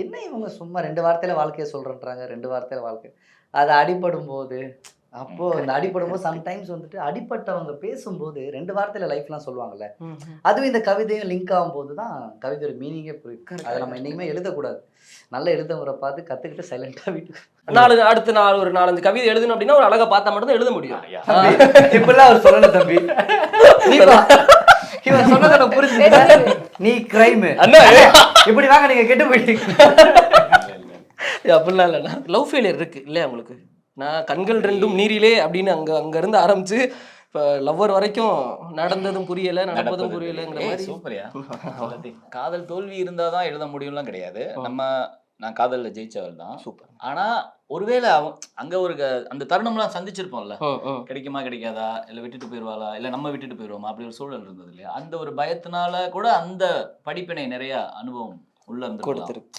என்ன இவங்க சும்மா 2 வார்த்தையில வாழ்க்கைய சொல்றேன்றாங்க, 2 வார்த்தையில வாழ்க்கை. அது அடிபடும்போது, அப்போ அந்த அடிபடும்போது சம்டைம்ஸ் வந்துட்டு அடிபட்டவங்க பேசும்போது 2 வார்த்தையில லைஃப்லாம் சொல்லுவாங்கல்ல. அதுவும் இந்த கவிதையும் லிங்க் ஆகும்போது தான் கவிதையோட மீனிங்கே புரியும். அத நம்ம என்னைக்குமே எழுதக்கூடாது. நல்ல எழுத்தவரை பார்த்து கத்துக்கிட்டு சைலண்டா வீட்டுக்கு அடுத்த நாள் ஒரு 4-5 கவிதை எழுதணும் அப்படின்னா ஒரு அழகா பார்த்தா மட்டும் தான் எழுத முடியும். இப்பெல்லாம் அவர் சொல்லல தம்பி. இவன் சொன்னதை புரிஞ்சுக்கிட்ட நீ கிரைம் இப்படி வாங்க நீங்க கெட்டு போயிட்டீங்க. அப்படிலாம் இல்லைண்ணா. லவ் ஃபெயிலியர் இருக்கு இல்லையா உங்களுக்கு? நான் கண்கள் ரெண்டும் நீரிலே அப்படின்னு அங்க இருந்து ஆரம்பிச்சு இப்போ லவ்வர் வரைக்கும் நடந்ததும் புரியல, நடப்பதும் புரியலங்கிற மாதிரி. சூப்பரியா. காதல் தோல்வி இருந்தாதான் எழுத முடியும்லாம் கிடையாது. நான் காதல்ல ஜெயிச்சவர் தான். சூப்பர். ஆனா ஒருவேளை அங்க ஒரு அந்த தருணம்லாம் சந்திச்சிருப்போம்ல, கிடைக்குமா கிடைக்காதா, இல்ல விட்டுட்டு போயிருவாளா, இல்ல நம்ம விட்டுட்டு போயிருவோமா, அப்படி ஒரு சூழல் இருந்தது இல்லையா? அந்த ஒரு பயத்தினால கூட அந்த படிப்பினை நிறைய அனுபவம் உள்ள இருந்து கொடுத்துருக்கு.